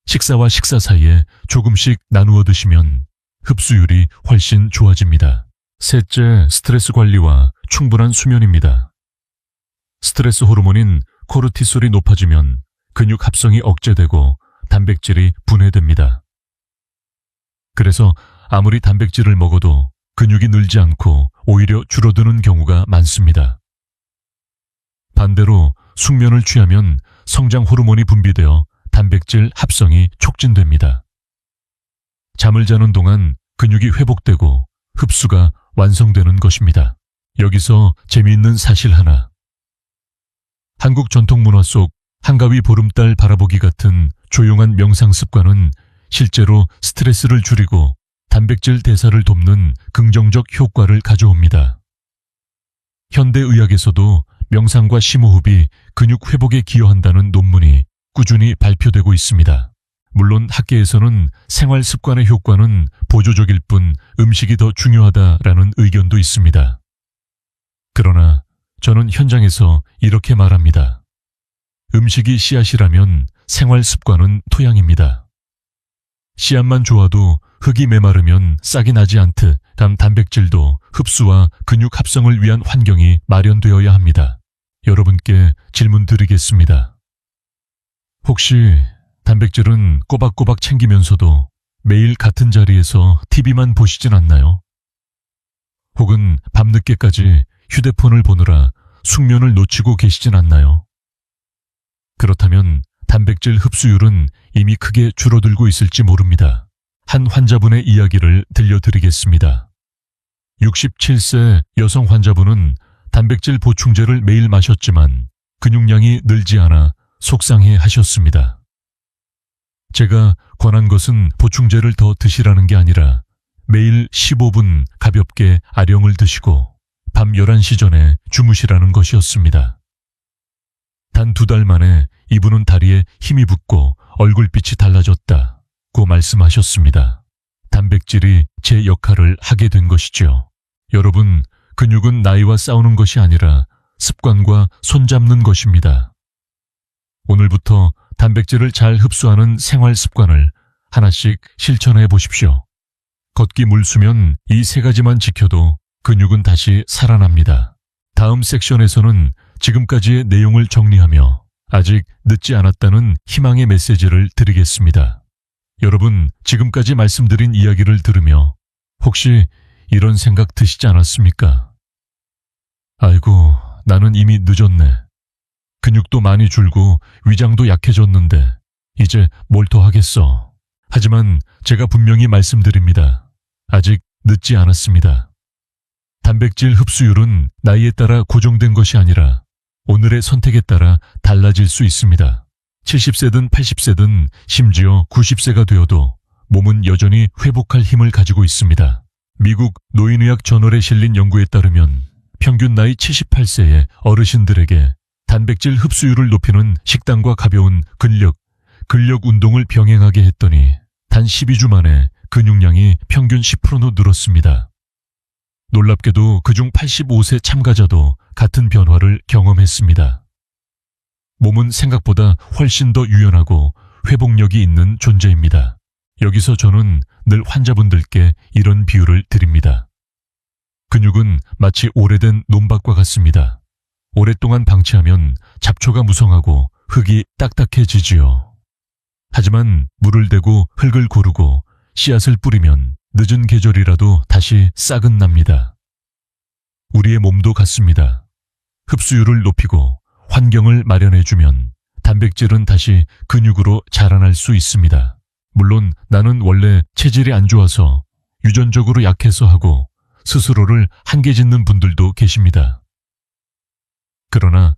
식사와 식사 사이에 조금씩 나누어 드시면 흡수율이 훨씬 좋아집니다. 셋째, 스트레스 관리와 충분한 수면입니다. 스트레스 호르몬인 코르티솔이 높아지면 근육 합성이 억제되고 단백질이 분해됩니다. 그래서 아무리 단백질을 먹어도 근육이 늘지 않고 오히려 줄어드는 경우가 많습니다. 반대로 숙면을 취하면 성장 호르몬이 분비되어 단백질 합성이 촉진됩니다. 잠을 자는 동안 근육이 회복되고 흡수가 완성되는 것입니다. 여기서 재미있는 사실 하나. 한국 전통 문화 속 한가위 보름달 바라보기 같은 조용한 명상 습관은 실제로 스트레스를 줄이고 단백질 대사를 돕는 긍정적 효과를 가져옵니다. 현대의학에서도 명상과 심호흡이 근육 회복에 기여한다는 논문이 꾸준히 발표되고 있습니다. 물론 학계에서는 생활 습관의 효과는 보조적일 뿐 음식이 더 중요하다라는 의견도 있습니다. 그러나 저는 현장에서 이렇게 말합니다. 음식이 씨앗이라면 생활 습관은 토양입니다. 씨앗만 좋아도 흙이 메마르면 싹이 나지 않듯 단백질도 흡수와 근육 합성을 위한 환경이 마련되어야 합니다. 여러분께 질문 드리겠습니다. 혹시 단백질은 꼬박꼬박 챙기면서도 매일 같은 자리에서 TV만 보시진 않나요? 혹은 밤늦게까지 휴대폰을 보느라 숙면을 놓치고 계시진 않나요? 그렇다면 단백질 흡수율은 이미 크게 줄어들고 있을지 모릅니다. 한 환자분의 이야기를 들려드리겠습니다. 67세 여성 환자분은 단백질 보충제를 매일 마셨지만 근육량이 늘지 않아 속상해 하셨습니다. 제가 권한 것은 보충제를 더 드시라는 게 아니라 매일 15분 가볍게 아령을 드시고 밤 11시 전에 주무시라는 것이었습니다. 단 2달 만에 이분은 다리에 힘이 붙고 얼굴빛이 달라졌다고 말씀하셨습니다. 단백질이 제 역할을 하게 된 것이죠. 여러분, 근육은 나이와 싸우는 것이 아니라 습관과 손잡는 것입니다. 오늘부터 단백질을 잘 흡수하는 생활 습관을 하나씩 실천해 보십시오. 걷기, 물, 수면 이 3가지만 지켜도 근육은 다시 살아납니다. 다음 섹션에서는 지금까지의 내용을 정리하며 아직 늦지 않았다는 희망의 메시지를 드리겠습니다. 여러분, 지금까지 말씀드린 이야기를 들으며 혹시 이런 생각 드시지 않았습니까? 아이고, 나는 이미 늦었네. 근육도 많이 줄고 위장도 약해졌는데 이제 뭘 더 하겠어. 하지만 제가 분명히 말씀드립니다. 아직 늦지 않았습니다. 단백질 흡수율은 나이에 따라 고정된 것이 아니라 오늘의 선택에 따라 달라질 수 있습니다. 70세든 80세든 심지어 90세가 되어도 몸은 여전히 회복할 힘을 가지고 있습니다. 미국 노인의학 저널에 실린 연구에 따르면 평균 나이 78세의 어르신들에게 단백질 흡수율을 높이는 식단과 가벼운 근력 운동을 병행하게 했더니 단 12주 만에 근육량이 평균 10%는 늘었습니다. 놀랍게도 그중 85세 참가자도 같은 변화를 경험했습니다. 몸은 생각보다 훨씬 더 유연하고 회복력이 있는 존재입니다. 여기서 저는 늘 환자분들께 이런 비유를 드립니다. 근육은 마치 오래된 논밭과 같습니다. 오랫동안 방치하면 잡초가 무성하고 흙이 딱딱해지지요. 하지만 물을 대고 흙을 고르고 씨앗을 뿌리면 늦은 계절이라도 다시 싹은 납니다. 우리의 몸도 같습니다. 흡수율을 높이고 환경을 마련해주면 단백질은 다시 근육으로 자라날 수 있습니다. 물론 나는 원래 체질이 안 좋아서 유전적으로 약해서 하고 스스로를 한계 짓는 분들도 계십니다. 그러나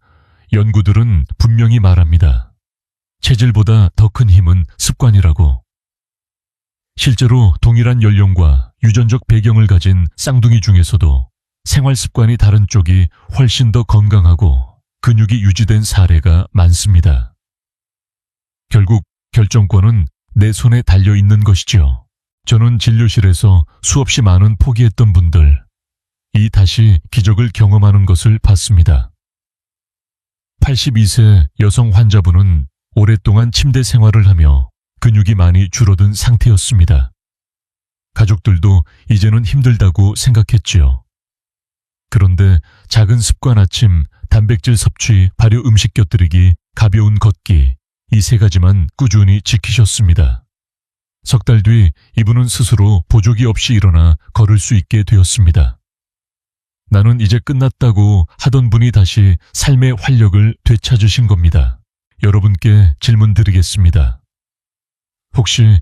연구들은 분명히 말합니다. 체질보다 더 큰 힘은 습관이라고. 실제로 동일한 연령과 유전적 배경을 가진 쌍둥이 중에서도 생활 습관이 다른 쪽이 훨씬 더 건강하고 근육이 유지된 사례가 많습니다. 결국 결정권은 내 손에 달려 있는 것이지요. 저는 진료실에서 수없이 많은 포기했던 분들, 이 다시 기적을 경험하는 것을 봤습니다. 82세 여성 환자분은 오랫동안 침대 생활을 하며 근육이 많이 줄어든 상태였습니다. 가족들도 이제는 힘들다고 생각했지요. 그런데 작은 습관 아침, 단백질 섭취, 발효 음식 곁들이기, 가벼운 걷기, 이 세 가지만 꾸준히 지키셨습니다. 석 달 뒤 이분은 스스로 보조기 없이 일어나 걸을 수 있게 되었습니다. 나는 이제 끝났다고 하던 분이 다시 삶의 활력을 되찾으신 겁니다. 여러분께 질문 드리겠습니다. 혹시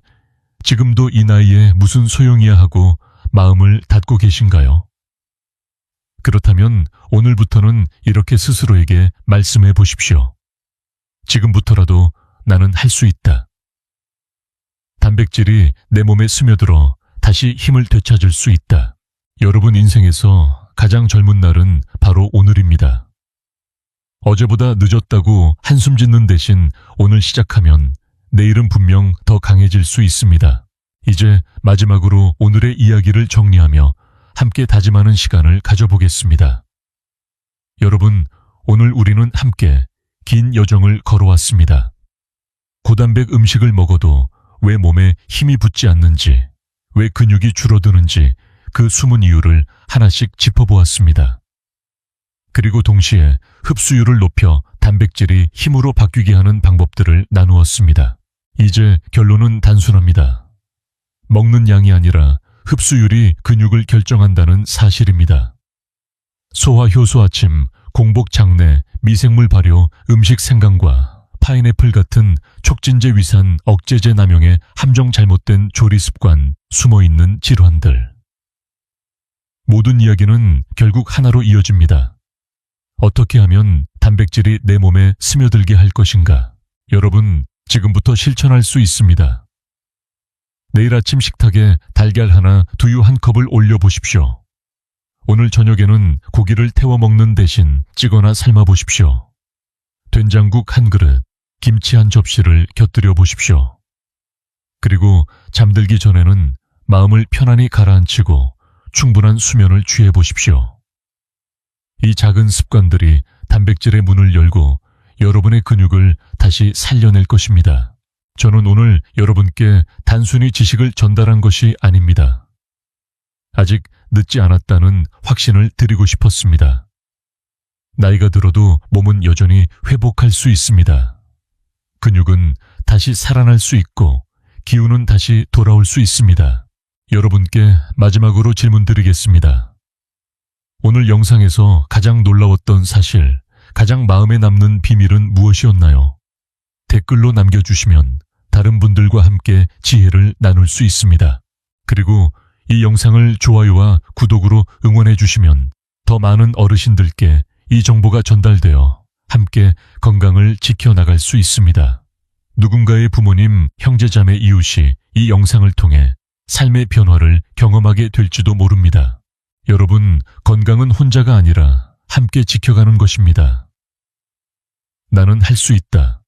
지금도 이 나이에 무슨 소용이야 하고 마음을 닫고 계신가요? 그렇다면 오늘부터는 이렇게 스스로에게 말씀해 보십시오. 지금부터라도 나는 할 수 있다. 단백질이 내 몸에 스며들어 다시 힘을 되찾을 수 있다. 여러분 인생에서 가장 젊은 날은 바로 오늘입니다. 어제보다 늦었다고 한숨 짓는 대신 오늘 시작하면 내일은 분명 더 강해질 수 있습니다. 이제 마지막으로 오늘의 이야기를 정리하며 함께 다짐하는 시간을 가져보겠습니다. 여러분, 오늘 우리는 함께 긴 여정을 걸어왔습니다. 고단백 음식을 먹어도 왜 몸에 힘이 붙지 않는지, 왜 근육이 줄어드는지 그 숨은 이유를 하나씩 짚어보았습니다. 그리고 동시에 흡수율을 높여 단백질이 힘으로 바뀌게 하는 방법들을 나누었습니다. 이제 결론은 단순합니다. 먹는 양이 아니라 흡수율이 근육을 결정한다는 사실입니다. 소화 효소 아침, 공복 장내, 미생물 발효, 음식 생강과 파인애플 같은 촉진제 위산 억제제 남용에 함정 잘못된 조리 습관, 숨어있는 질환들. 모든 이야기는 결국 하나로 이어집니다. 어떻게 하면 단백질이 내 몸에 스며들게 할 것인가? 여러분, 지금부터 실천할 수 있습니다. 내일 아침 식탁에 달걀 하나, 두유 한 컵을 올려보십시오. 오늘 저녁에는 고기를 태워 먹는 대신 찌거나 삶아 보십시오. 된장국 한 그릇, 김치 한 접시를 곁들여 보십시오. 그리고 잠들기 전에는 마음을 편안히 가라앉히고 충분한 수면을 취해 보십시오. 이 작은 습관들이 단백질의 문을 열고 여러분의 근육을 다시 살려낼 것입니다. 저는 오늘 여러분께 단순히 지식을 전달한 것이 아닙니다. 아직 늦지 않았다는 확신을 드리고 싶었습니다. 나이가 들어도 몸은 여전히 회복할 수 있습니다. 근육은 다시 살아날 수 있고 기운은 다시 돌아올 수 있습니다. 여러분께 마지막으로 질문 드리겠습니다. 오늘 영상에서 가장 놀라웠던 사실, 가장 마음에 남는 비밀은 무엇이었나요? 댓글로 남겨주시면 다른 분들과 함께 지혜를 나눌 수 있습니다. 그리고 이 영상을 좋아요와 구독으로 응원해 주시면 더 많은 어르신들께 이 정보가 전달되어 함께 건강을 지켜나갈 수 있습니다. 누군가의 부모님, 형제자매, 이웃이 이 영상을 통해 삶의 변화를 경험하게 될지도 모릅니다. 여러분, 건강은 혼자가 아니라 함께 지켜가는 것입니다. 나는 할 수 있다.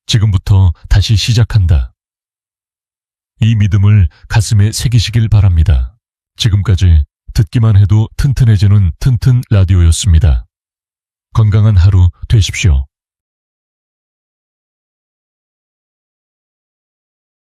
지금부터 다시 시작한다. 이 믿음을 가슴에 새기시길 바랍니다. 지금까지 듣기만 해도 튼튼해지는 튼튼 라디오였습니다. 건강한 하루 되십시오.